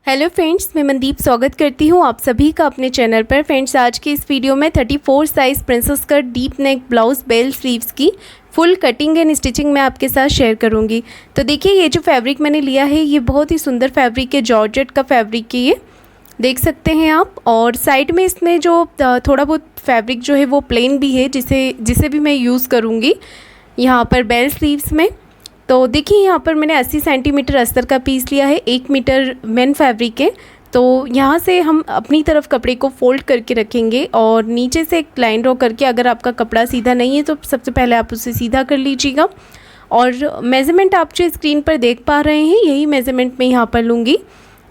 Hello friends, मैं मनदीप स्वागत करती हूँ आप सभी का अपने चैनल पर। फ्रेंड्स, आज के इस वीडियो में 34 size princess cut deep neck blouse bell sleeves की फुल कटिंग एंड स्टिचिंग मैं आपके साथ शेयर करूँगी। तो देखिए, ये जो फैब्रिक मैंने लिया है ये बहुत ही सुंदर फैब्रिक है, जॉर्जेट का फैब्रिक है, ये देख सकते हैं आप। और साइड में इसमें जो थोड़ा बहुत फैब्रिक जो है वो प्लेन भी है, जिसे भी मैं यूज़ करूँगी यहाँ पर बेल स्लीव्स में। तो देखिए, यहाँ पर मैंने 80 सेंटीमीटर अस्तर का पीस लिया है, 1 मीटर मेन फैब्रिक है। तो यहाँ से हम अपनी तरफ कपड़े को फोल्ड करके रखेंगे और नीचे से एक लाइन ड्रॉ करके, अगर आपका कपड़ा सीधा नहीं है तो सबसे पहले आप उसे सीधा कर लीजिएगा। और मेज़रमेंट आप जो स्क्रीन पर देख पा रहे हैं यही मेज़रमेंट मैं यहाँ पर लूँगी।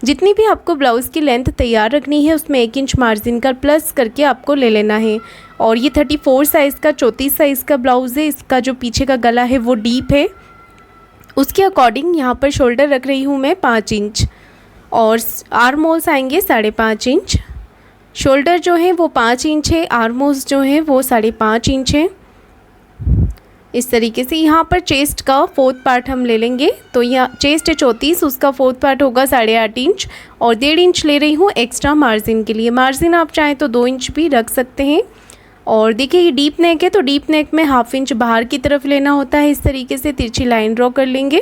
जितनी भी आपको ब्लाउज़ की लेंथ तैयार रखनी है उसमें 1 इंच मार्जिन का प्लस करके आपको ले लेना है। और ये 34 साइज़ का 34 साइज़ का ब्लाउज़ है। इसका जो पीछे का गला है वो डीप है, उसके अकॉर्डिंग यहाँ पर शोल्डर रख रही हूँ मैं 5 इंच और आर्म होल्स आएंगे 5.5 इंच। शोल्डर जो है वो 5 इंच है, आर्म होल्स जो है वो 5.5 इंच है। इस तरीके से यहाँ पर चेस्ट का 4th पार्ट हम ले लेंगे। तो यहाँ चेस्ट है 34, उसका 4th पार्ट होगा 8.5 इंच और 1.5 इंच ले रही हूँ एक्स्ट्रा मार्जिन के लिए। मार्जिन आप चाहें तो 2 इंच भी रख सकते हैं। और देखिए, ये डीप नेक है तो डीप नेक में 1/2 इंच बाहर की तरफ लेना होता है। इस तरीके से तिरछी लाइन ड्रॉ कर लेंगे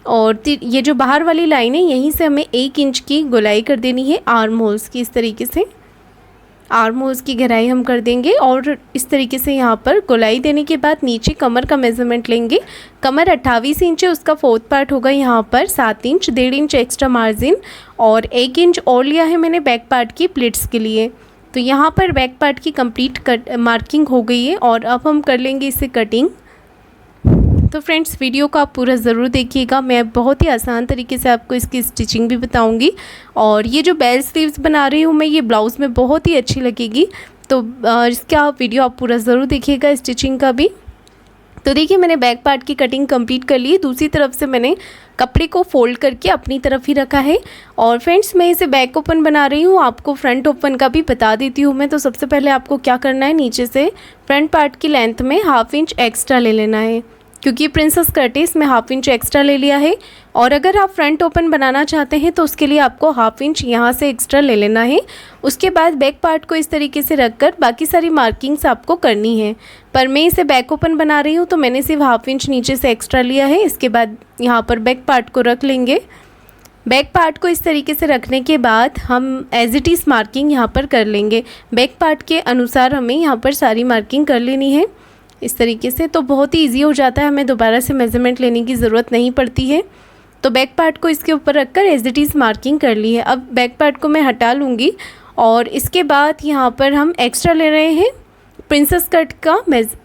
और ये जो बाहर वाली लाइन है यहीं से हमें 1 इंच की गोलाई कर देनी है आर्म होल्स की। इस तरीके से आर्म होल्स की गहराई हम कर देंगे और इस तरीके से यहाँ पर गोलाई देने के बाद नीचे कमर का मेज़रमेंट लेंगे। कमर 28 इंच है, उसका 4th पार्ट होगा यहाँ पर 7 इंच, 1.5 इंच एक्स्ट्रा मार्जिन और 1 इंच और लिया है मैंने बैक पार्ट की प्लिट्स के लिए। तो यहाँ पर बैक पार्ट की कंप्लीट मार्किंग हो गई है और अब हम कर लेंगे इसे कटिंग। तो फ्रेंड्स, वीडियो को आप पूरा ज़रूर देखिएगा, मैं बहुत ही आसान तरीके से आपको इसकी स्टिचिंग भी बताऊंगी। और ये जो बेल स्लीव्स बना रही हूँ मैं, ये ब्लाउज़ में बहुत ही अच्छी लगेगी। तो इसका वीडियो आप पूरा ज़रूर देखिएगा, स्टिचिंग का भी। तो देखिए, मैंने बैक पार्ट की कटिंग कंप्लीट कर ली। दूसरी तरफ से मैंने कपड़े को फोल्ड करके अपनी तरफ ही रखा है। और फ्रेंड्स, मैं इसे बैक ओपन बना रही हूँ, आपको फ्रंट ओपन का भी बता देती हूँ मैं। तो सबसे पहले आपको क्या करना है, नीचे से फ्रंट पार्ट की लेंथ में 1/2 इंच एक्स्ट्रा ले लेना है, क्योंकि प्रिंसेस कट है इसमें 1/2 इंच एक्स्ट्रा ले लिया है। और अगर आप फ्रंट ओपन बनाना चाहते हैं तो उसके लिए आपको 1/2 इंच यहाँ से एक्स्ट्रा ले लेना है। उसके बाद बैक पार्ट को इस तरीके से रखकर बाकी सारी मार्किंग्स आपको करनी है। पर मैं इसे बैक ओपन बना रही हूँ तो मैंने सिर्फ 1/2 इंच नीचे से एक्स्ट्रा लिया है। इसके बाद यहाँ पर बैक पार्ट को रख लेंगे। बैक पार्ट को इस तरीके से रखने के बाद हम एज इट इज़ मार्किंग यहाँ पर कर लेंगे। बैक पार्ट के अनुसार हमें यहाँ पर सारी मार्किंग कर लेनी है इस तरीके से। तो बहुत ही ईजी हो जाता है, हमें दोबारा से मेज़रमेंट लेने की ज़रूरत नहीं पड़ती है। तो बैक पार्ट को इसके ऊपर रखकर एज इट इज़ मार्किंग कर ली है। अब बैक पार्ट को मैं हटा लूँगी और इसके बाद यहाँ पर हम एक्स्ट्रा ले रहे हैं प्रिंसेस कट का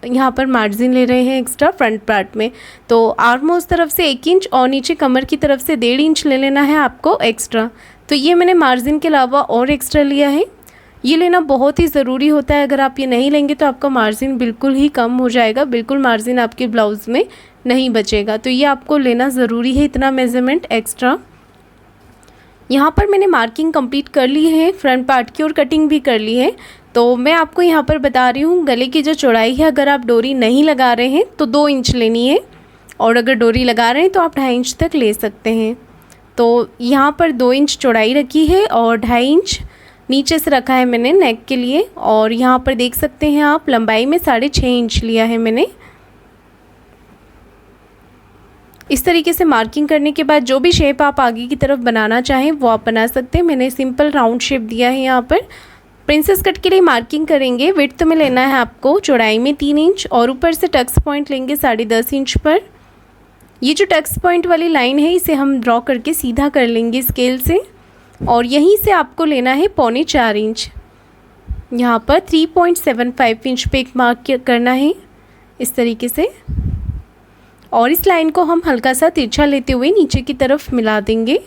यहाँ पर मार्जिन ले रहे हैं एक्स्ट्रा फ्रंट पार्ट में। तो आर्म होल्स तरफ से 1 इंच और नीचे कमर की तरफ से 1.5 इंच ले लेना है आपको एक्स्ट्रा। तो ये मैंने मार्जिन के अलावा और एक्स्ट्रा लिया है। ये लेना बहुत ही ज़रूरी होता है, अगर आप ये नहीं लेंगे तो आपका मार्जिन बिल्कुल ही कम हो जाएगा, बिल्कुल मार्जिन आपके ब्लाउज़ में नहीं बचेगा। तो ये आपको लेना ज़रूरी है, इतना मेज़रमेंट एक्स्ट्रा। यहाँ पर मैंने मार्किंग कंप्लीट कर ली है फ्रंट पार्ट की और कटिंग भी कर ली है। तो मैं आपको यहाँ पर बता रही हूँ गले की जो चौड़ाई है, अगर आप डोरी नहीं लगा रहे हैं तो 2 इंच लेनी है और अगर डोरी लगा रहे हैं तो आप 2.5 इंच तक ले सकते हैं। तो यहाँ पर 2 इंच चौड़ाई रखी है और 2.5 इंच नीचे से रखा है मैंने नेक के लिए। और यहाँ पर देख सकते हैं आप लंबाई में 6.5 इंच लिया है मैंने। इस तरीके से मार्किंग करने के बाद जो भी शेप आप आगे की तरफ बनाना चाहें वो आप बना सकते हैं। मैंने सिंपल राउंड शेप दिया है। यहाँ पर प्रिंसेस कट के लिए मार्किंग करेंगे। विड्थ में लेना है आपको चौड़ाई में 3 इंच और ऊपर से टक्स पॉइंट लेंगे 10.5 इंच पर। ये जो टक्स पॉइंट वाली लाइन है इसे हम ड्रॉ करके सीधा कर लेंगे स्केल से और यहीं से आपको लेना है 3.25 इंच। यहाँ पर 3.75 इंच पे एक मार्क करना है इस तरीके से। और इस लाइन को हम हल्का सा तिरछा लेते हुए नीचे की तरफ मिला देंगे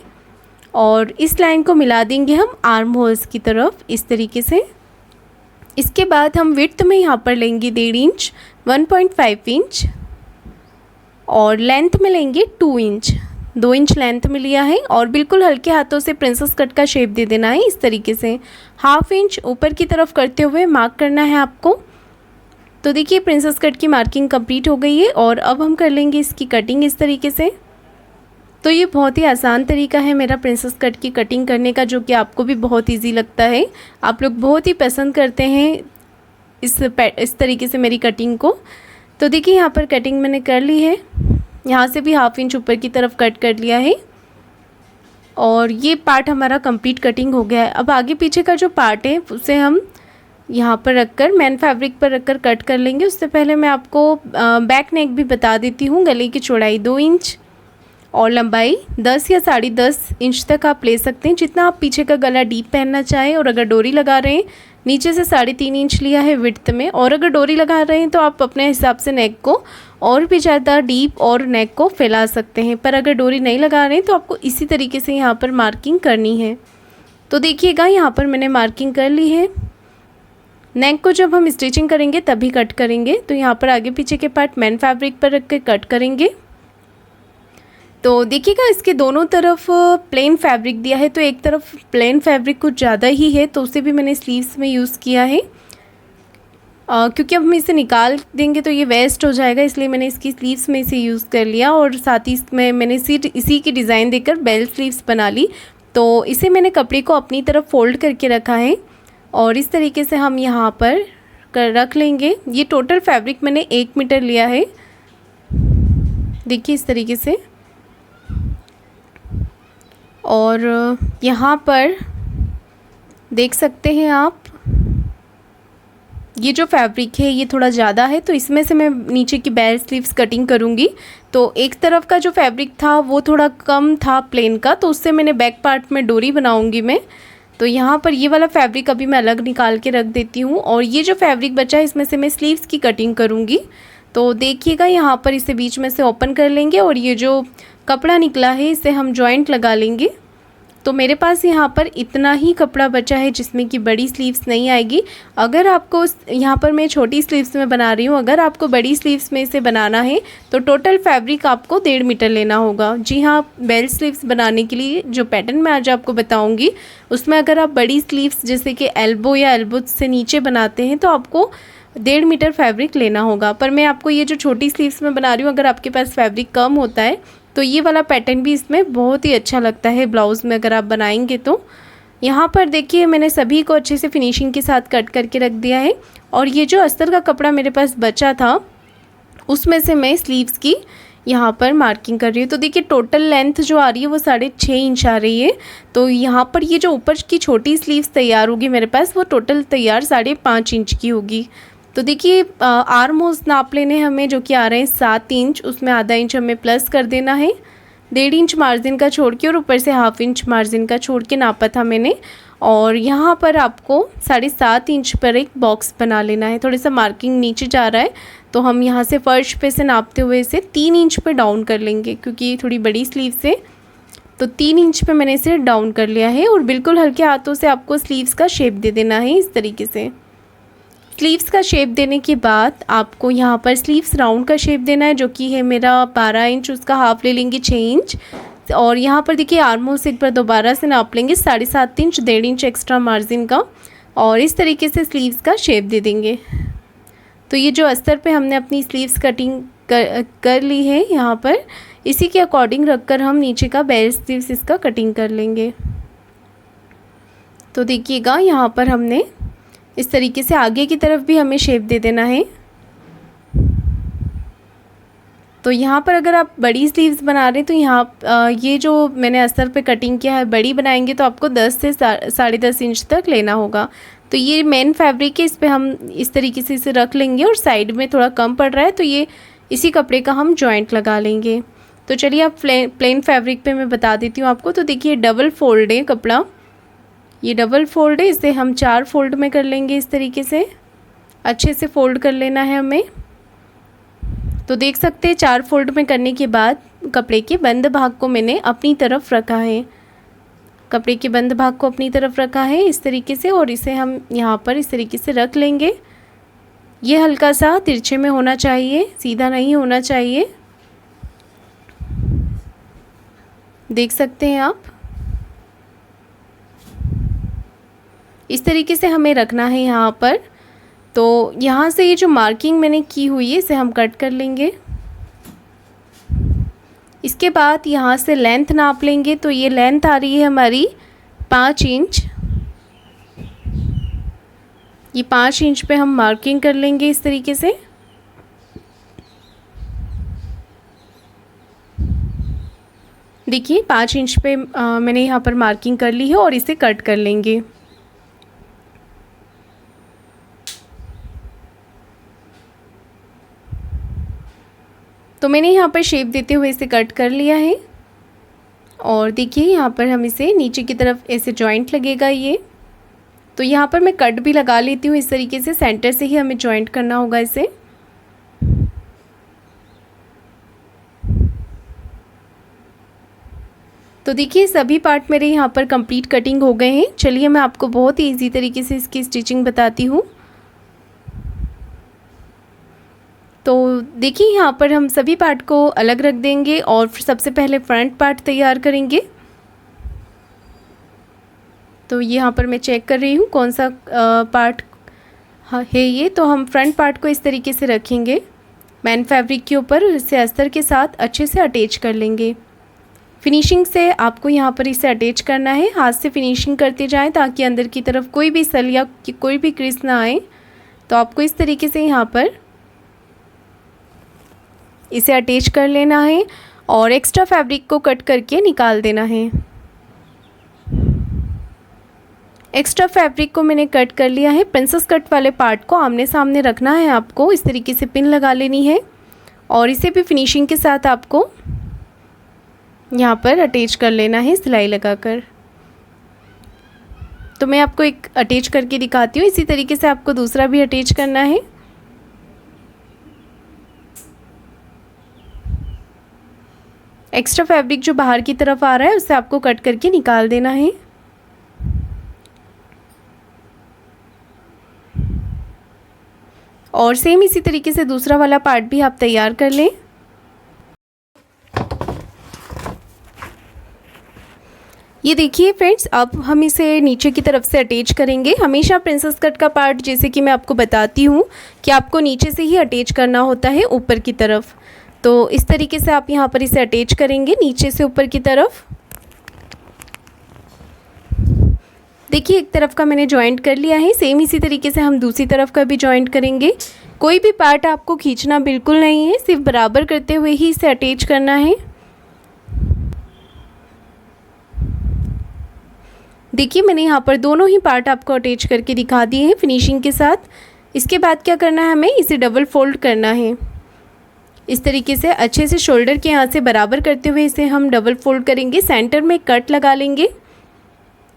और इस लाइन को मिला देंगे हम आर्म होल्स की तरफ इस तरीके से। इसके बाद हम विड्थ में यहाँ पर लेंगे 1.5 इंच, 1.5 इंच और लेंथ में लेंगे 2 इंच। 2 इंच लेंथ में लिया है और बिल्कुल हल्के हाथों से प्रिंसेस कट का शेप दे देना है इस तरीके से। 1/2 इंच ऊपर की तरफ करते हुए मार्क करना है आपको। तो देखिए, प्रिंसेस कट की मार्किंग कंप्लीट हो गई है और अब हम कर लेंगे इसकी कटिंग इस तरीके से। तो ये बहुत ही आसान तरीका है मेरा प्रिंसेस कट की कटिंग करने का, जो कि आपको भी बहुत इजी लगता है। आप लोग बहुत ही पसंद करते हैं इस तरीके से मेरी कटिंग को। तो देखिए यहाँ पर कटिंग मैंने कर ली है, यहाँ से भी 1/2 इंच ऊपर की तरफ कट कर लिया है और ये पार्ट हमारा कंप्लीट कटिंग हो गया है। अब आगे पीछे का जो पार्ट है उसे हम यहाँ पर रखकर मेन फैब्रिक पर रखकर कट कर लेंगे। उससे पहले मैं आपको बैक नेक भी बता देती हूँ। गले की चौड़ाई 2 इंच और लंबाई 10 या 10.5 इंच तक आप ले सकते हैं, जितना आप पीछे का गला डीप पहनना चाहें। और अगर डोरी लगा रहे हैं, नीचे से 3.5 इंच लिया है विड्थ में, और अगर डोरी लगा रहे हैं तो आप अपने हिसाब से नेक को और भी ज़्यादा डीप और नेक को फैला सकते हैं। पर अगर डोरी नहीं लगा रहे हैं तो आपको इसी तरीके से यहाँ पर मार्किंग करनी है। तो देखिएगा यहाँ पर मैंने मार्किंग कर ली है। नेक को जब हम स्टिचिंग करेंगे तभी कट करेंगे। तो यहाँ पर आगे पीछे के पार्ट मेन फैब्रिक पर रख के कट करेंगे। तो देखिएगा इसके दोनों तरफ प्लेन फैब्रिक दिया है, तो एक तरफ प्लेन फैब्रिक कुछ ज़्यादा ही है, तो उसे भी मैंने स्लीव्स में यूज़ किया है। क्योंकि अब हम इसे निकाल देंगे तो ये वेस्ट हो जाएगा, इसलिए मैंने इसकी स्लीव्स में इसे यूज़ कर लिया। और साथ ही इसमें मैंने इसी की डिज़ाइन देकर बेल स्लीव्स बना ली। तो इसे मैंने कपड़े को अपनी तरफ फोल्ड करके रखा है और इस तरीके से हम यहाँ पर रख लेंगे। ये टोटल फैब्रिक मैंने 1 मीटर लिया है, देखिए इस तरीके से। और यहाँ पर देख सकते हैं आप, ये जो फैब्रिक है ये थोड़ा ज़्यादा है, तो इसमें से मैं नीचे की बेल स्लीव्स कटिंग करूँगी। तो एक तरफ का जो फैब्रिक था वो थोड़ा कम था प्लेन का, तो उससे मैंने बैक पार्ट में डोरी बनाऊँगी मैं। तो यहाँ पर ये वाला फैब्रिक अभी मैं अलग निकाल के रख देती हूँ, और ये जो फैब्रिक बचा है इसमें से मैं स्लीव्स की कटिंग करूँगी। तो देखिएगा यहाँ पर इसे बीच में से ओपन कर लेंगे और ये जो कपड़ा निकला है इसे हम जॉइंट लगा लेंगे। तो मेरे पास यहाँ पर इतना ही कपड़ा बचा है जिसमें कि बड़ी स्लीव्स नहीं आएगी। अगर आपको यहाँ पर मैं छोटी स्लीव्स में बना रही हूँ, अगर आपको बड़ी स्लीव्स में इसे बनाना है तो टोटल फैब्रिक आपको 1.5 मीटर लेना होगा। जी हाँ, बेल स्लीव्स बनाने के लिए जो पैटर्न मैं आज आपको बताऊँगी उसमें अगर आप बड़ी स्लीव्स जैसे कि एल्बो या एल्बो से नीचे बनाते हैं तो आपको 1.5 मीटर फैब्रिक लेना होगा। पर मैं आपको ये जो छोटी स्लीव्स में बना रही हूँ, अगर आपके पास फैब्रिक कम होता है तो ये वाला पैटर्न भी इसमें बहुत ही अच्छा लगता है ब्लाउज़ में अगर आप बनाएंगे तो। यहाँ पर देखिए मैंने सभी को अच्छे से फिनिशिंग के साथ कट करके रख दिया है। और ये जो अस्तर का कपड़ा मेरे पास बचा था उसमें से मैं स्लीव्स की यहाँ पर मार्किंग कर रही हूँ। तो देखिए टोटल लेंथ जो आ रही है वो 6.5 इंच आ रही है। तो यहाँ पर ये जो ऊपर की छोटी स्लीव्स तैयार होगी मेरे पास, वो टोटल तैयार 5.5 इंच की होगी। तो देखिए आर्म होल्स नाप लेने हमें, जो कि आ रहे हैं 7 इंच, उसमें आधा इंच हमें प्लस कर देना है। 1.5 इंच मार्जिन का छोड़ के और ऊपर से 1/2 इंच मार्जिन का छोड़ के नापा था मैंने। और यहाँ पर आपको 7.5 इंच पर एक बॉक्स बना लेना है। थोड़ा सा मार्किंग नीचे जा रहा है तो हम यहाँ से फर्श पे से नापते हुए इसे 3 इंच पे डाउन कर लेंगे, क्योंकि ये थोड़ी बड़ी स्लीव्स है। तो 3 इंच पे मैंने इसे डाउन कर लिया है और बिल्कुल हल्के हाथों से आपको स्लीव्स का शेप दे देना है इस तरीके से। स्लीव्स का शेप देने के बाद आपको यहाँ पर स्लीव्स राउंड का शेप देना है, जो कि है मेरा 12 इंच, उसका हाफ ले लेंगे 6 इंच। और यहाँ पर देखिए आर्म होल से एक बार दोबारा से नाप लेंगे 7.5 इंच, 1.5 इंच एक्स्ट्रा मार्जिन का, और इस तरीके से स्लीव्स का शेप दे देंगे। तो ये जो अस्तर पे हमने अपनी स्लीव्स कटिंग कर ली है, यहाँ पर इसी के अकॉर्डिंग रखकर हम नीचे का बेल स्लीव्स इसका कटिंग कर लेंगे। तो देखिएगा यहाँ पर हमने इस तरीके से आगे की तरफ भी हमें शेप दे देना है। तो यहाँ पर अगर आप बड़ी स्लीव्स बना रहे हैं तो यहाँ ये जो मैंने अस्तर पे कटिंग किया है, बड़ी बनाएंगे तो आपको 10 से 10.5 इंच तक लेना होगा। तो ये मेन फैब्रिक है, इस पर हम इस तरीके से इसे रख लेंगे और साइड में थोड़ा कम पड़ रहा है तो ये इसी कपड़े का हम जॉइंट लगा लेंगे। तो चलिए अब प्लेन फैब्रिक पे मैं बता देती हूँ आपको। तो देखिए डबल फोल्ड है कपड़ा, ये डबल फोल्ड है, इसे हम 4 फोल्ड में कर लेंगे। इस तरीके से अच्छे से फोल्ड कर लेना है हमें। तो देख सकते हैं 4 फोल्ड में करने के बाद कपड़े के बंद भाग को मैंने अपनी तरफ रखा है, कपड़े के बंद भाग को अपनी तरफ रखा है इस तरीके से, और इसे हम यहाँ पर इस तरीके से रख लेंगे। ये हल्का सा तिरछे में होना चाहिए, सीधा नहीं होना चाहिए, देख सकते हैं आप। इस तरीके से हमें रखना है यहाँ पर। तो यहाँ से ये जो मार्किंग मैंने की हुई है इसे हम कट कर लेंगे। इसके बाद यहाँ से लेंथ नाप लेंगे, तो ये लेंथ आ रही है हमारी 5 इंच। ये 5 इंच पे हम मार्किंग कर लेंगे इस तरीके से। देखिए 5 इंच पे मैंने यहाँ पर मार्किंग कर ली है और इसे कट कर लेंगे। तो मैंने यहाँ पर शेप देते हुए इसे कट कर लिया है और देखिए यहाँ पर हम इसे नीचे की तरफ ऐसे जॉइंट लगेगा ये। तो यहाँ पर मैं कट भी लगा लेती हूँ इस तरीके से, सेंटर से ही हमें जॉइंट करना होगा इसे। तो देखिए सभी पार्ट मेरे यहाँ पर कंप्लीट कटिंग हो गए हैं। चलिए मैं आपको बहुत ही इजी तरीके से इसकी स्टिचिंग बताती हूँ। तो देखिए यहाँ पर हम सभी पार्ट को अलग रख देंगे और सबसे पहले फ्रंट पार्ट तैयार करेंगे। तो यहाँ पर मैं चेक कर रही हूँ कौन सा पार्ट है ये। तो हम फ्रंट पार्ट को इस तरीके से रखेंगे मैन फैब्रिक के ऊपर, इसे अस्तर के साथ अच्छे से अटैच कर लेंगे। फिनिशिंग से आपको यहाँ पर इसे अटैच करना है, हाथ से फिनिशिंग करते जाएं ताकि अंदर की तरफ कोई भी सल या कोई भी क्रीज ना आए। तो आपको इस तरीके से यहाँ पर इसे अटैच कर लेना है और एक्स्ट्रा फैब्रिक को कट करके निकाल देना है। एक्स्ट्रा फैब्रिक को मैंने कट कर लिया है। प्रिंसेस कट वाले पार्ट को आमने सामने रखना है आपको, इस तरीके से पिन लगा लेनी है और इसे भी फिनिशिंग के साथ आपको यहाँ पर अटैच कर लेना है सिलाई लगाकर। तो मैं आपको एक अटैच करके दिखाती हूँ, इसी तरीके से आपको दूसरा भी अटैच करना है। एक्स्ट्रा फैब्रिक जो बाहर की तरफ आ रहा है उसे आपको कट करके निकाल देना है। और सेम इसी तरीके से दूसरा वाला पार्ट भी आप तैयार कर लें। ये देखिए फ्रेंड्स, अब हम इसे नीचे की तरफ से अटैच करेंगे। हमेशा प्रिंसेस कट का पार्ट जैसे कि मैं आपको बताती हूँ कि आपको नीचे से ही अटैच करना होता है ऊपर की तरफ। तो इस तरीके से आप यहाँ पर इसे अटैच करेंगे नीचे से ऊपर की तरफ। देखिए एक तरफ का मैंने जॉइंट कर लिया है, सेम इसी तरीके से हम दूसरी तरफ का भी जॉइंट करेंगे। कोई भी पार्ट आपको खींचना बिल्कुल नहीं है, सिर्फ बराबर करते हुए ही इसे अटैच करना है। देखिए मैंने यहाँ पर दोनों ही पार्ट आपको अटैच करके दिखा दिए हैं फिनिशिंग के साथ। इसके बाद क्या करना है, हमें इसे डबल फोल्ड करना है। इस तरीके से अच्छे से शोल्डर के यहाँ से बराबर करते हुए इसे हम डबल फोल्ड करेंगे। सेंटर में कट लगा लेंगे।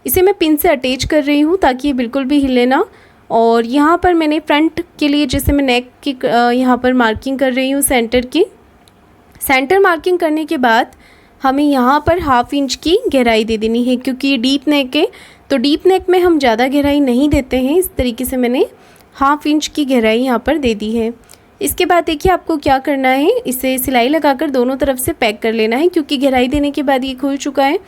इसे मैं पिन से अटैच कर रही हूँ ताकि ये बिल्कुल भी हिले ना। और यहाँ पर मैंने फ्रंट के लिए जैसे मैं नेक की यहाँ पर मार्किंग कर रही हूँ सेंटर की। सेंटर मार्किंग करने के बाद हमें यहाँ पर 1/2 इंच की गहराई दे देनी है, क्योंकि ये डीप नेक है तो डीप नेक में हम ज़्यादा गहराई नहीं देते हैं। इस तरीके से मैंने 1/2 इंच की गहराई यहाँ पर दे दी है। इसके बाद देखिए आपको क्या करना है, इसे सिलाई लगाकर दोनों तरफ से पैक कर लेना है, क्योंकि गहराई देने के बाद ये खुल चुका है।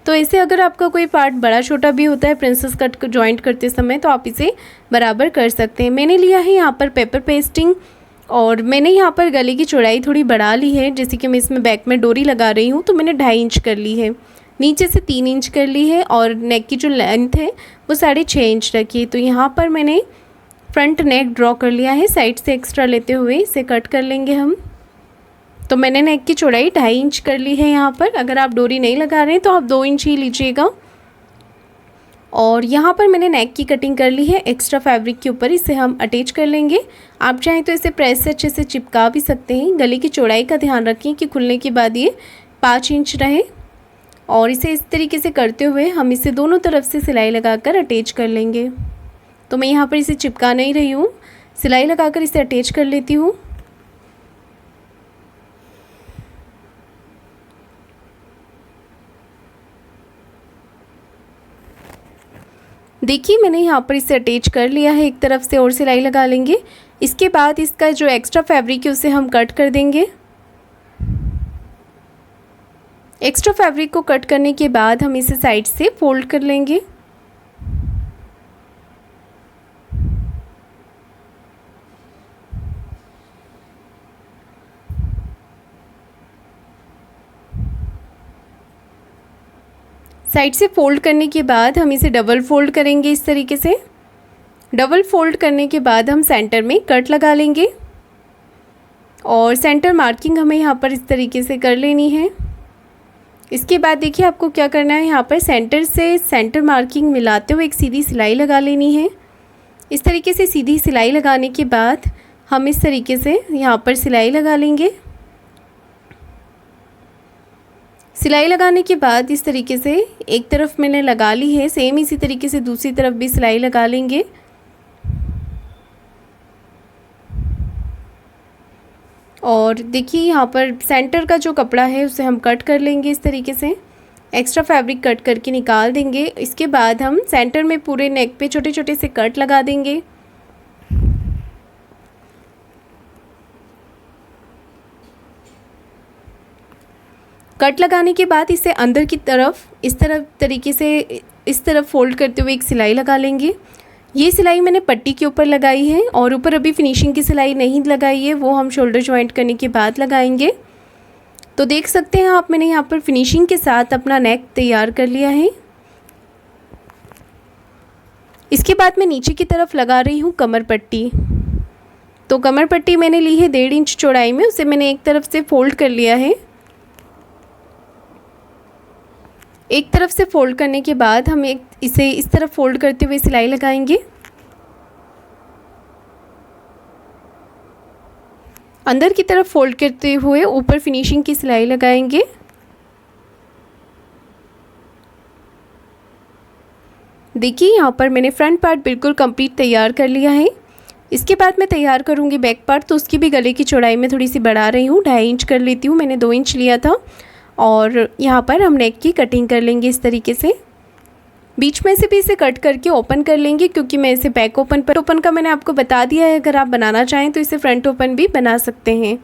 तो ऐसे अगर आपका कोई पार्ट बड़ा छोटा भी होता है प्रिंसेस कट को जॉइंट करते समय तो आप इसे बराबर कर सकते हैं। मैंने लिया है यहाँ पर पेपर पेस्टिंग और मैंने यहाँ पर गले की चौड़ाई थोड़ी बढ़ा ली है। जैसे कि मैं इसमें बैक में डोरी लगा रही हूँ तो मैंने 2.5 इंच कर ली है, नीचे से 3 इंच कर ली है और नेक की जो लेंथ है वो 6.5 इंच रखी है। तो यहाँ पर मैंने फ्रंट नेक ड्रॉ कर लिया है, साइड से एक्स्ट्रा लेते हुए इसे कट कर लेंगे हम। तो मैंने नेक की चौड़ाई 2.5 इंच कर ली है यहाँ पर। अगर आप डोरी नहीं लगा रहे हैं तो आप 2 इंच ही लीजिएगा। और यहाँ पर मैंने नेक की कटिंग कर ली है एक्स्ट्रा फैब्रिक के ऊपर, इसे हम अटैच कर लेंगे। आप चाहें तो इसे प्रेस से अच्छे से चिपका भी सकते हैं। गले की चौड़ाई का ध्यान रखें कि खुलने के बाद ये 5 इंच रहे। और इसे इस तरीके से करते हुए हम इसे दोनों तरफ से सिलाई लगाकर अटैच कर लेंगे। तो मैं यहाँ पर इसे चिपका नहीं रही हूँ, सिलाई लगाकर इसे अटैच कर लेती हूँ। देखिए मैंने यहाँ पर इसे अटैच कर लिया है एक तरफ से और सिलाई लगा लेंगे। इसके बाद इसका जो एक्स्ट्रा फैब्रिक है उसे हम कट कर देंगे। एक्स्ट्रा फैब्रिक को कट करने के बाद हम इसे साइड से फोल्ड कर लेंगे। साइड से फ़ोल्ड करने के बाद हम इसे डबल फ़ोल्ड करेंगे इस तरीके से। डबल फ़ोल्ड करने के बाद हम सेंटर में कट लगा लेंगे और सेंटर मार्किंग हमें यहाँ पर इस तरीके से कर लेनी है। इसके बाद देखिए आपको क्या करना है, यहाँ पर सेंटर से सेंटर मार्किंग मिलाते हुए एक सीधी सिलाई लगा लेनी है। इस तरीके से सीधी सिलाई लगाने के बाद हम इस तरीके से यहाँ पर सिलाई लगा लेंगे। सिलाई लगाने के बाद इस तरीके से एक तरफ मैंने लगा ली है, सेम इसी तरीके से दूसरी तरफ भी सिलाई लगा लेंगे। और देखिए यहाँ पर सेंटर का जो कपड़ा है उसे हम कट कर लेंगे इस तरीके से, एक्स्ट्रा फैब्रिक कट करके निकाल देंगे। इसके बाद हम सेंटर में पूरे नेक पे छोटे छोटे से कट लगा देंगे। कट लगाने के बाद इसे अंदर की तरफ इस तरीके से इस तरफ फोल्ड करते हुए एक सिलाई लगा लेंगे। ये सिलाई मैंने पट्टी के ऊपर लगाई है और ऊपर अभी फिनिशिंग की सिलाई नहीं लगाई है, वो हम शोल्डर जॉइंट करने के बाद लगाएंगे। तो देख सकते हैं आप, मैंने यहाँ पर फिनिशिंग के साथ अपना नेक तैयार कर लिया है। इसके बाद मैं नीचे की तरफ लगा रही हूँ कमर पट्टी। तो कमर पट्टी मैंने ली है 1.5 इंच चौड़ाई में, उसे मैंने एक तरफ से फोल्ड कर लिया है। एक तरफ से फोल्ड करने के बाद हम इसे इस तरफ फोल्ड करते हुए सिलाई लगाएंगे। अंदर की तरफ फोल्ड करते हुए ऊपर फिनिशिंग की सिलाई लगाएंगे। देखिए यहाँ पर मैंने फ्रंट पार्ट बिल्कुल कंप्लीट तैयार कर लिया है। इसके बाद मैं तैयार करूँगी बैक पार्ट, तो उसकी भी गले की चौड़ाई में थोड़ी सी बढ़ा रही हूँ, 2.5 इंच कर लेती हूँ, मैंने 2 इंच लिया था। और यहाँ पर हम नेक की कटिंग कर लेंगे इस तरीके से। बीच में से भी इसे कट करके ओपन कर लेंगे, क्योंकि मैं इसे बैक ओपन का मैंने आपको बता दिया है। अगर आप बनाना चाहें तो इसे फ्रंट ओपन भी बना सकते हैं।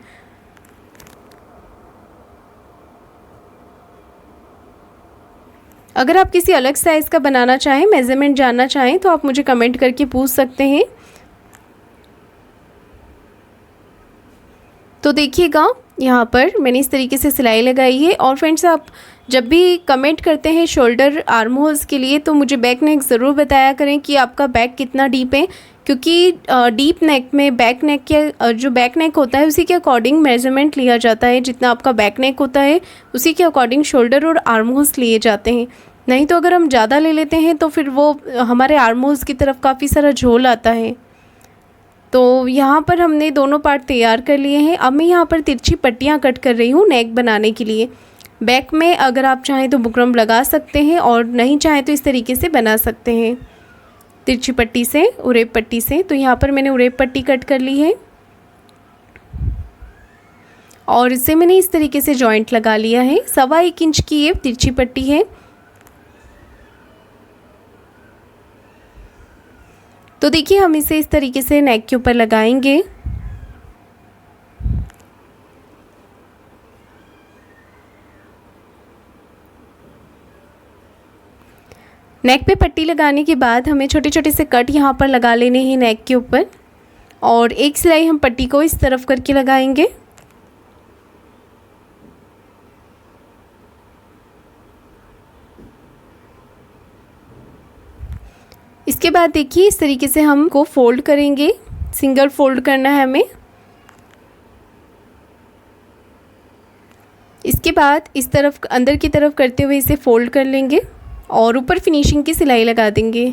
अगर आप किसी अलग साइज़ का बनाना चाहें, मेज़रमेंट जानना चाहें, तो आप मुझे कमेंट करके पूछ सकते हैं। तो देखिएगा यहाँ पर मैंने इस तरीके से सिलाई लगाई है। और फ्रेंड्स, आप जब भी कमेंट करते हैं शोल्डर आर्म होल्स के लिए, तो मुझे बैक नेक ज़रूर बताया करें कि आपका बैक कितना डीप है, क्योंकि डीप नेक में बैक नेक के जो बैक नेक होता है उसी के अकॉर्डिंग मेजरमेंट लिया जाता है। जितना आपका बैक नेक होता है उसी के अकॉर्डिंग शोल्डर और आर्म होल्स लिए जाते हैं। नहीं तो अगर हम ज़्यादा ले लेते हैं तो फिर वो हमारे आर्म होल्स की तरफ काफ़ी सारा झोल आता है। तो यहाँ पर हमने दोनों पार्ट तैयार कर लिए हैं। अब मैं यहाँ पर तिरछी पट्टियाँ कट कर रही हूँ नेक बनाने के लिए। बैक में अगर आप चाहें तो बुकरम लगा सकते हैं और नहीं चाहें तो इस तरीके से बना सकते हैं तिरछी पट्टी से, उरेब पट्टी से। तो यहाँ पर मैंने उरेब पट्टी कट कर ली है और इससे मैंने इस तरीके से जॉइंट लगा लिया है। 1.25 इंच की ये तिरछी पट्टी है। तो देखिए हम इसे इस तरीके से नेक के ऊपर लगाएंगे। नेक पे पट्टी लगाने के बाद हमें छोटे छोटे से कट यहाँ पर लगा लेने हैं नेक के ऊपर, और एक सिलाई हम पट्टी को इस तरफ करके लगाएंगे। इसके बाद देखिए इस तरीके से हम को फोल्ड करेंगे, सिंगल फोल्ड करना है हमें। इसके बाद इस तरफ अंदर की तरफ करते हुए इसे फोल्ड कर लेंगे और ऊपर फिनिशिंग की सिलाई लगा देंगे।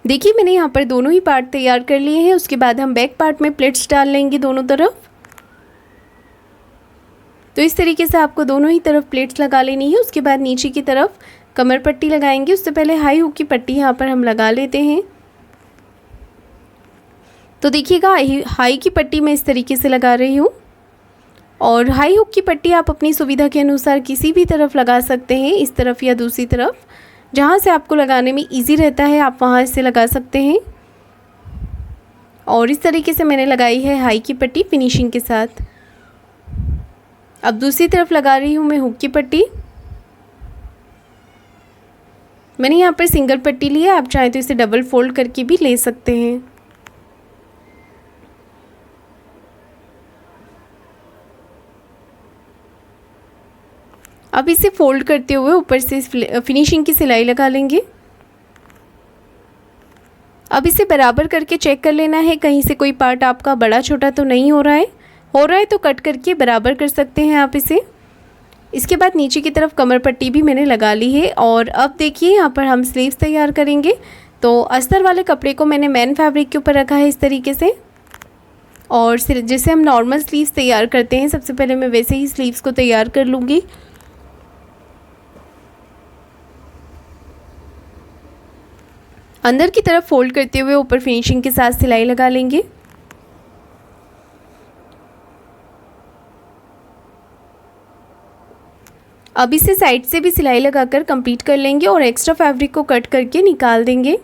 देखिए मैंने यहाँ पर दोनों ही पार्ट तैयार कर लिए हैं। उसके बाद हम बैक पार्ट में प्लेट्स डाल लेंगे दोनों तरफ। तो इस तरीके से आपको दोनों ही तरफ प्लेट्स लगा लेनी है। उसके बाद नीचे की तरफ कमर पट्टी लगाएंगे। उससे पहले हाई हुक की पट्टी यहाँ पर हम लगा लेते हैं। तो देखिएगा हाई की पट्टी मैं इस तरीके से लगा रही हूँ, और हाई हुक की पट्टी आप अपनी सुविधा के अनुसार किसी भी तरफ लगा सकते हैं, इस तरफ या दूसरी तरफ, जहाँ से आपको लगाने में इजी रहता है आप वहाँ से लगा सकते हैं। और इस तरीके से मैंने लगाई है हाई की पट्टी फिनिशिंग के साथ। अब दूसरी तरफ लगा रही हूँ मैं हुक की पट्टी। मैंने यहाँ पर सिंगल पट्टी ली है, आप चाहें तो इसे डबल फोल्ड करके भी ले सकते हैं। अब इसे फोल्ड करते हुए ऊपर से फिनिशिंग की सिलाई लगा लेंगे। अब इसे बराबर करके चेक कर लेना है, कहीं से कोई पार्ट आपका बड़ा छोटा तो नहीं हो रहा है तो कट करके बराबर कर सकते हैं आप इसे। इसके बाद नीचे की तरफ कमर पट्टी भी मैंने लगा ली है। और अब देखिए यहाँ पर हम स्लीव्स तैयार करेंगे। तो अस्तर वाले कपड़े को मैंने मैन फैब्रिक के ऊपर रखा है इस तरीके से, और जैसे हम नॉर्मल स्लीव्स तैयार करते हैं सबसे पहले मैं वैसे ही स्लीव्स को तैयार कर लूँगी। अंदर की तरफ फोल्ड करते हुए ऊपर फिनिशिंग के साथ सिलाई लगा लेंगे। अब इसे साइड से भी सिलाई लगाकर कंप्लीट कर लेंगे और एक्स्ट्रा फैब्रिक को कट करके निकाल देंगे।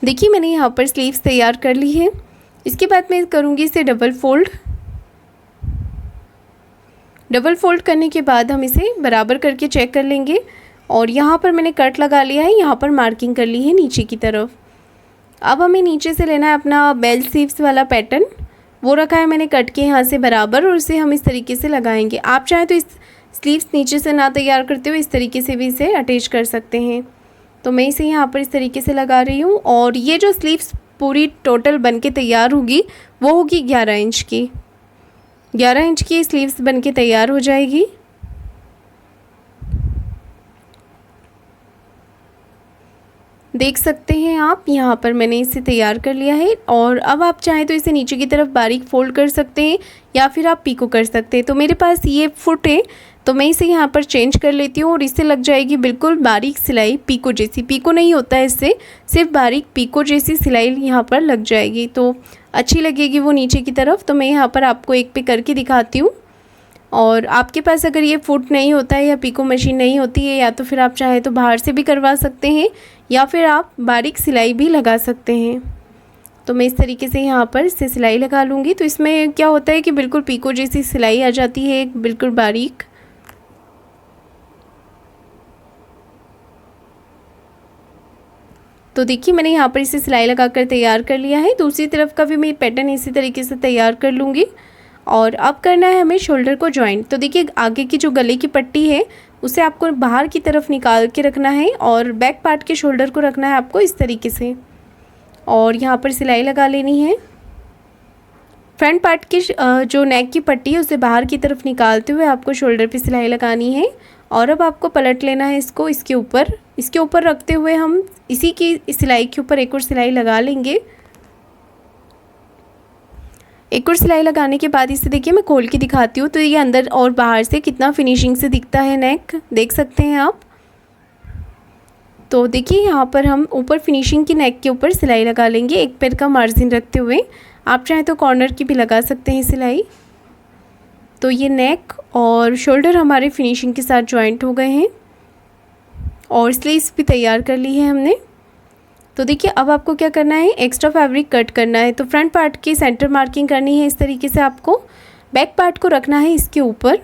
देखिए मैंने यहाँ पर स्लीव्स तैयार कर ली है। इसके बाद मैं करूँगी इसे डबल फोल्ड। डबल फोल्ड करने के बाद हम इसे बराबर करके चेक कर लेंगे और यहाँ पर मैंने कट लगा लिया है, यहाँ पर मार्किंग कर ली है नीचे की तरफ। अब हमें नीचे से लेना है अपना बेल स्लीव्स वाला पैटर्न, वो रखा है मैंने कट के यहाँ से बराबर, और उसे हम इस तरीके से लगाएंगे। आप चाहें तो इस स्लीव्स नीचे से ना तैयार करते हुए इस तरीके से भी इसे अटैच कर सकते हैं। तो मैं इसे यहाँ पर इस तरीके से लगा रही हूँ और ये जो स्लीव्स पूरी टोटल बन के तैयार होगी वो होगी 11 इंच की। 11 इंच की स्लीव्स बन के तैयार हो जाएगी। देख सकते हैं आप, यहाँ पर मैंने इसे तैयार कर लिया है। और अब आप चाहें तो इसे नीचे की तरफ बारीक फोल्ड कर सकते हैं या फिर आप पीको कर सकते हैं। तो मेरे पास ये फुट है तो मैं इसे यहाँ पर चेंज कर लेती हूँ और इससे लग जाएगी बिल्कुल बारीक सिलाई, पीको जैसी। पीको नहीं होता है इससे, सिर्फ बारीक पीको जैसी सिलाई यहाँ पर लग जाएगी तो अच्छी लगेगी वो नीचे की तरफ। तो मैं यहाँ पर आपको एक पे करके दिखाती हूँ। और आपके पास अगर ये फुट नहीं होता है या पीको मशीन नहीं होती है, या तो फिर आप चाहे तो बाहर से भी करवा सकते हैं या फिर आप बारीक सिलाई भी लगा सकते हैं। तो मैं इस तरीके से यहाँ पर इससे सिलाई लगा लूँगी। तो इसमें क्या होता है कि बिल्कुल पीको जैसी सिलाई आ जाती है, बिल्कुल बारीक। तो देखिए मैंने यहाँ पर इसे सिलाई लगाकर तैयार कर लिया है। दूसरी तरफ का भी मैं पैटर्न इसी तरीके से तैयार कर लूँगी। और अब करना है हमें शोल्डर को जॉइंट। तो देखिए आगे की जो गले की पट्टी है उसे आपको बाहर की तरफ निकाल के रखना है और बैक पार्ट के शोल्डर को रखना है आपको इस तरीके से, और यहाँ पर सिलाई लगा लेनी है। फ्रंट पार्ट की जो नेक की पट्टी है उसे बाहर की तरफ निकालते हुए आपको शोल्डर पे सिलाई लगानी है। और अब आपको पलट लेना है इसको, इसके ऊपर रखते हुए हम इसी की सिलाई के ऊपर एक और सिलाई लगा लेंगे। एक और सिलाई लगाने के बाद इसे देखिए मैं खोल के दिखाती हूँ तो ये अंदर और बाहर से कितना फिनिशिंग से दिखता है नेक, देख सकते हैं आप। तो देखिए यहाँ पर हम ऊपर फिनिशिंग की नेक के ऊपर सिलाई लगा लेंगे एक पैर का मार्जिन रखते हुए। आप चाहें तो कॉर्नर की भी लगा सकते हैं सिलाई। तो ये नेक और शोल्डर हमारे फिनिशिंग के साथ जॉइंट हो गए हैं और स्लीव्स भी तैयार कर ली है हमने। तो देखिए अब आपको क्या करना है, एक्स्ट्रा फैब्रिक कट करना है। तो फ्रंट पार्ट की सेंटर मार्किंग करनी है इस तरीके से आपको। बैक पार्ट को रखना है इसके ऊपर,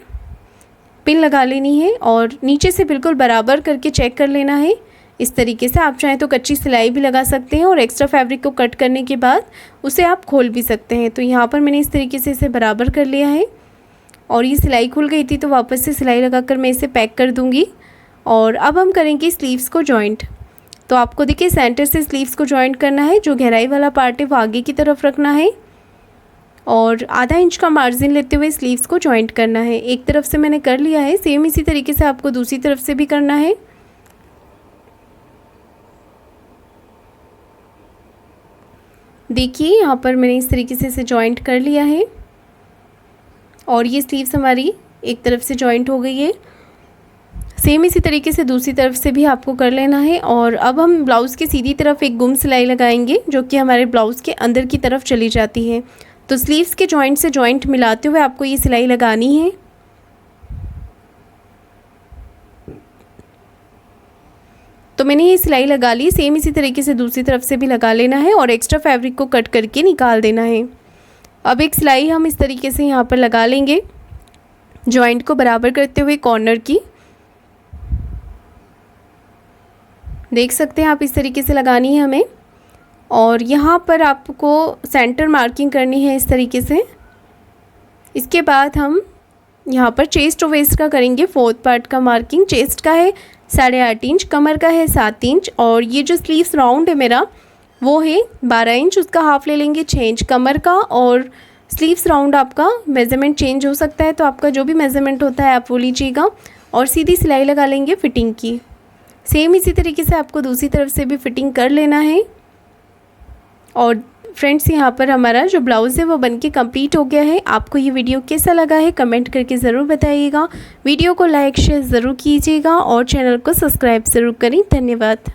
पिन लगा लेनी है और नीचे से बिल्कुल बराबर करके चेक कर लेना है इस तरीके से। आप चाहें तो कच्ची सिलाई भी लगा सकते हैं और एक्स्ट्रा फैब्रिक को कट करने के बाद उसे आप खोल भी सकते हैं। तो यहाँ पर मैंने इस तरीके से इसे बराबर कर लिया है और ये सिलाई खुल गई थी तो वापस से सिलाई लगाकर मैं इसे पैक कर दूँगी। और अब हम करेंगे स्लीव्स को जॉइंट। तो आपको देखिए सेंटर से स्लीव्स को जॉइंट करना है, जो गहराई वाला पार्ट है वो आगे की तरफ रखना है और आधा इंच का मार्जिन लेते हुए स्लीव्स को जॉइंट करना है। एक तरफ से मैंने कर लिया है, सेम इसी तरीके से आपको दूसरी तरफ से भी करना है। देखिए यहाँ पर मैंने इस तरीके से इसे जॉइंट कर लिया है और ये स्लीव्स हमारी एक तरफ से जॉइंट हो गई है। सेम इसी तरीके से दूसरी तरफ से भी आपको कर लेना है। और अब हम ब्लाउज़ की सीधी तरफ एक गुम सिलाई लगाएंगे जो कि हमारे ब्लाउज़ के अंदर की तरफ चली जाती है। तो स्लीव्स के जॉइंट से जॉइंट मिलाते हुए आपको ये सिलाई लगानी है। तो तो मैंने ये सिलाई लगा ली। सेम इसी तरीके से दूसरी तरफ से भी लगा लेना है और एक्स्ट्रा फैब्रिक को कट करके निकाल देना है। अब एक सिलाई हम इस तरीके से यहाँ पर लगा लेंगे, जॉइंट को बराबर करते हुए कॉर्नर की। देख सकते हैं आप, इस तरीके से लगानी है हमें। और यहाँ पर आपको सेंटर मार्किंग करनी है इस तरीके से। इसके बाद हम यहाँ पर चेस्ट और वेस्ट का करेंगे 4th पार्ट का मार्किंग। चेस्ट का है 8.5 इंच, कमर का है 7 इंच और ये जो स्लीव्स राउंड है मेरा वो है 12 इंच, उसका हाफ ले लेंगे 6 इंच कमर का। और स्लीव्स राउंड आपका मेज़रमेंट चेंज हो सकता है, तो आपका जो भी मेज़रमेंट होता है आप वो लीजिएगा। और सीधी सिलाई लगा लेंगे फिटिंग की। सेम इसी तरीके से आपको दूसरी तरफ से भी फिटिंग कर लेना है। और फ्रेंड्स, यहाँ पर हमारा जो ब्लाउज़ है वो बनके कंप्लीट हो गया है। आपको ये वीडियो कैसा लगा है कमेंट करके ज़रूर बताइएगा। वीडियो को लाइक शेयर ज़रूर कीजिएगा और चैनल को सब्सक्राइब ज़रूर करें। धन्यवाद।